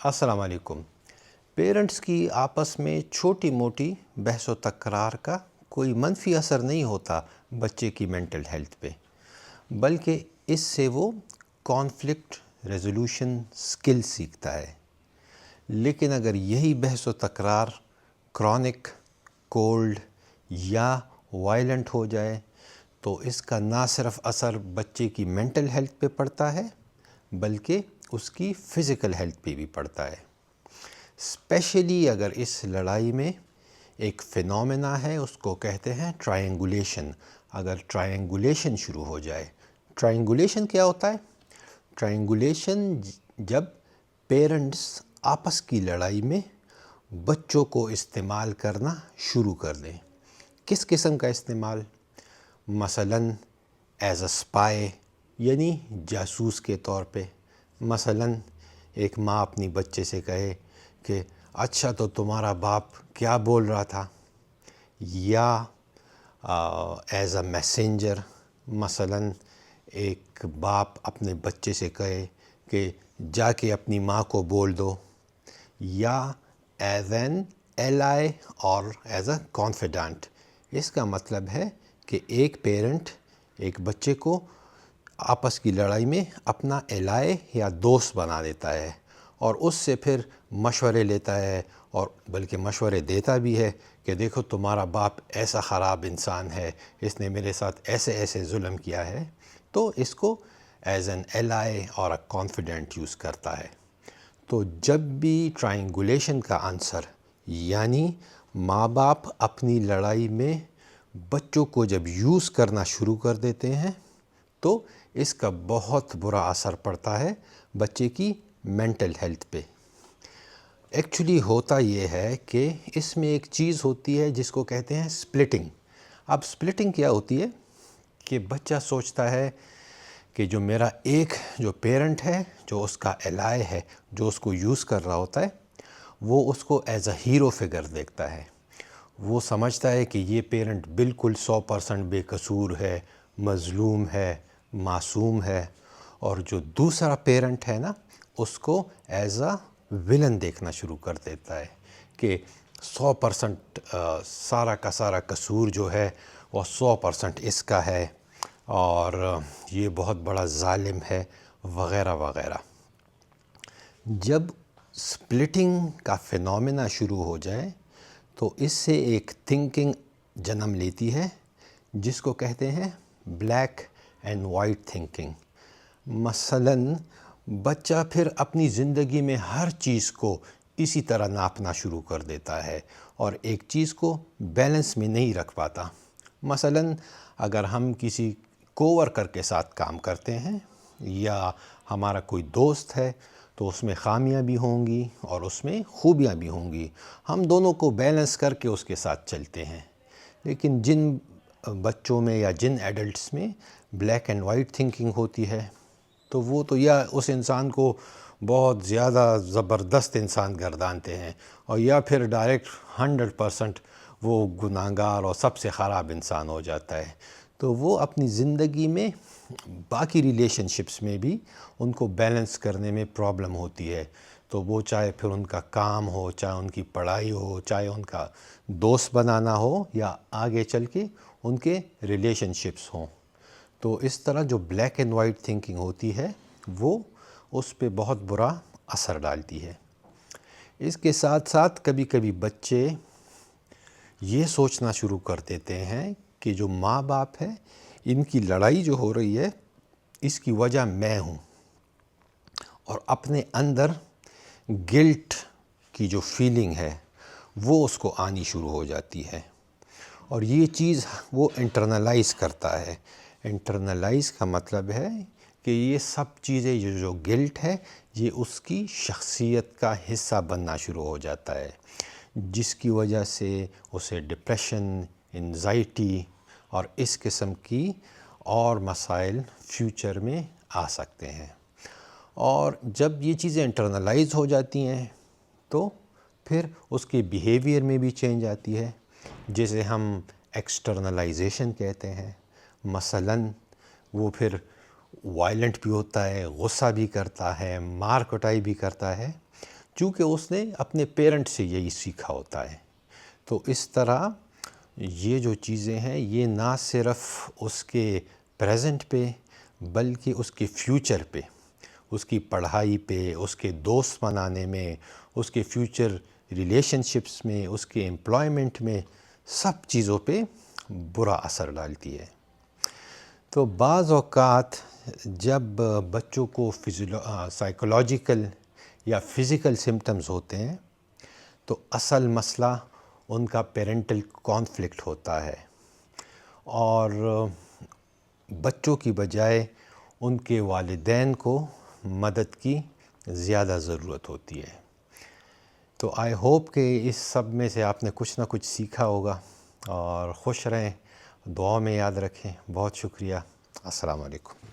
السلام علیکم۔ پیرنٹس کی آپس میں چھوٹی موٹی بحث و تکرار کا کوئی منفی اثر نہیں ہوتا بچے کی مینٹل ہیلتھ پہ، بلکہ اس سے وہ کانفلکٹ ریزولوشن سکل سیکھتا ہے۔ لیکن اگر یہی بحث و تکرار کرونک، کولڈ یا وائلنٹ ہو جائے تو اس کا نہ صرف اثر بچے کی مینٹل ہیلتھ پہ پڑتا ہے بلکہ اس کی فزیکل ہیلتھ پہ بھی پڑتا ہے۔ اسپیشلی اگر اس لڑائی میں ایک فینومینا ہے، اس کو کہتے ہیں ٹرائنگولیشن۔ اگر ٹرائنگولیشن شروع ہو جائے، ٹرائنگولیشن کیا ہوتا ہے؟ ٹرائنگولیشن جب پیرنٹس آپس کی لڑائی میں بچوں کو استعمال کرنا شروع کر دیں۔ کس قسم کا استعمال؟ مثلاً ایز اے اسپائی، یعنی جاسوس کے طور پہ۔ مثلاً ایک ماں اپنی بچے سے کہے کہ اچھا تو تمہارا باپ کیا بول رہا تھا، یا ایز اے میسنجر۔ مثلاً ایک باپ اپنے بچے سے کہے کہ جا کے اپنی ماں کو بول دو، یا ایز این ایلائی اور ایز اے کانفیڈنٹ۔ اس کا مطلب ہے کہ ایک پیرنٹ ایک بچے کو آپس کی لڑائی میں اپنا ایلائی یا دوست بنا دیتا ہے، اور اس سے پھر مشورے لیتا ہے، اور بلکہ مشورے دیتا بھی ہے کہ دیکھو تمہارا باپ ایسا خراب انسان ہے، اس نے میرے ساتھ ایسے ایسے ظلم کیا ہے۔ تو اس کو ایز این ایلائی اور اے کانفیڈنٹ یوز کرتا ہے۔ تو جب بھی ٹرائنگولیشن کا آنسر، یعنی ماں باپ اپنی لڑائی میں بچوں کو جب یوز کرنا شروع کر دیتے ہیں تو اس کا بہت برا اثر پڑتا ہے بچے کی مینٹل ہیلتھ پہ۔ ایکچولی ہوتا یہ ہے کہ اس میں ایک چیز ہوتی ہے جس کو کہتے ہیں سپلٹنگ۔ اب سپلٹنگ کیا ہوتی ہے کہ بچہ سوچتا ہے کہ جو میرا ایک جو پیرنٹ ہے، جو اس کا ایلائی ہے، جو اس کو یوز کر رہا ہوتا ہے، وہ اس کو ایز اے ہیرو فگر دیکھتا ہے۔ وہ سمجھتا ہے کہ یہ پیرنٹ بالکل 100% بے قصور ہے، مظلوم ہے، معصوم ہے، اور جو دوسرا پیرنٹ ہے نا، اس کو ایز اے ولن دیکھنا شروع کر دیتا ہے کہ 100% سارا کا سارا قصور جو ہے وہ 100% اس کا ہے، اور یہ بہت بڑا ظالم ہے، وغیرہ وغیرہ۔ جب سپلٹنگ کا فینومینا شروع ہو جائے تو اس سے ایک تھنکنگ جنم لیتی ہے جس کو کہتے ہیں بلیک اینڈ وائٹ تھنکنگ۔ مثلاً بچہ پھر اپنی زندگی میں ہر چیز کو اسی طرح ناپنا شروع کر دیتا ہے اور ایک چیز کو بیلنس میں نہیں رکھ پاتا۔ مثلاً اگر ہم کسی کوورکر کے ساتھ کام کرتے ہیں یا ہمارا کوئی دوست ہے تو اس میں خامیاں بھی ہوں گی اور اس میں خوبیاں بھی ہوں گی، ہم دونوں کو بیلنس کر کے اس کے ساتھ چلتے ہیں۔ لیکن جن بچوں میں یا جن ایڈلٹس میں بلیک اینڈ وائٹ تھنکنگ ہوتی ہے تو وہ تو یا اس انسان کو بہت زیادہ زبردست انسان گردانتے ہیں، اور یا پھر ڈائریکٹ 100% وہ گناہگار اور سب سے خراب انسان ہو جاتا ہے۔ تو وہ اپنی زندگی میں باقی ریلیشن شپس میں بھی ان کو بیلنس کرنے میں پرابلم ہوتی ہے۔ تو وہ چاہے پھر ان کا کام ہو، چاہے ان کی پڑھائی ہو، چاہے ان کا دوست بنانا ہو، یا آگے چل کے ان کے ریلیشن شپس ہوں۔ تو اس طرح جو بلیک اینڈ وائٹ تھنکنگ ہوتی ہے وہ اس پہ بہت برا اثر ڈالتی ہے۔ اس کے ساتھ ساتھ کبھی کبھی بچے یہ سوچنا شروع کر دیتے ہیں کہ جو ماں باپ ہے، ان کی لڑائی جو ہو رہی ہے اس کی وجہ میں ہوں، اور اپنے اندر گلٹ کی جو فیلنگ ہے وہ اس کو آنی شروع ہو جاتی ہے، اور یہ چیز وہ انٹرنلائز کرتا ہے۔ انٹرنلائز کا مطلب ہے کہ یہ سب چیزیں، یہ جو گلٹ ہے، یہ اس کی شخصیت کا حصہ بننا شروع ہو جاتا ہے، جس کی وجہ سے اسے ڈپریشن، انزائٹی اور اس قسم کی اور مسائل فیوچر میں آ سکتے ہیں۔ اور جب یہ چیزیں انٹرنلائز ہو جاتی ہیں تو پھر اس کے بیہیویئر میں بھی چینج آتی ہے، جسے ہم ایکسٹرنلائزیشن کہتے ہیں۔ مثلاً وہ پھر وائلنٹ بھی ہوتا ہے، غصہ بھی کرتا ہے، مار کٹائی بھی کرتا ہے۔ چونکہ اس نے اپنے پیرنٹ سے یہی سیکھا ہوتا ہے۔ تو اس طرح یہ جو چیزیں ہیں یہ نہ صرف اس کے پریزنٹ پہ بلکہ اس کے فیوچر پہ، اس کی پڑھائی پہ، اس کے دوست بنانے میں، اس کے فیوچر ریلیشن شپس میں، اس کے امپلائمنٹ میں، سب چیزوں پہ برا اثر ڈالتی ہے۔ تو بعض اوقات جب بچوں کو سائیکولوجیکل یا فزیکل سمٹمز ہوتے ہیں تو اصل مسئلہ ان کا پیرنٹل کانفلکٹ ہوتا ہے، اور بچوں کی بجائے ان کے والدین کو مدد کی زیادہ ضرورت ہوتی ہے۔ تو آئی ہوپ کہ اس سب میں سے آپ نے کچھ نہ کچھ سیکھا ہوگا، اور خوش رہیں، دعا میں یاد رکھیں۔ بہت شکریہ۔ السلام علیکم۔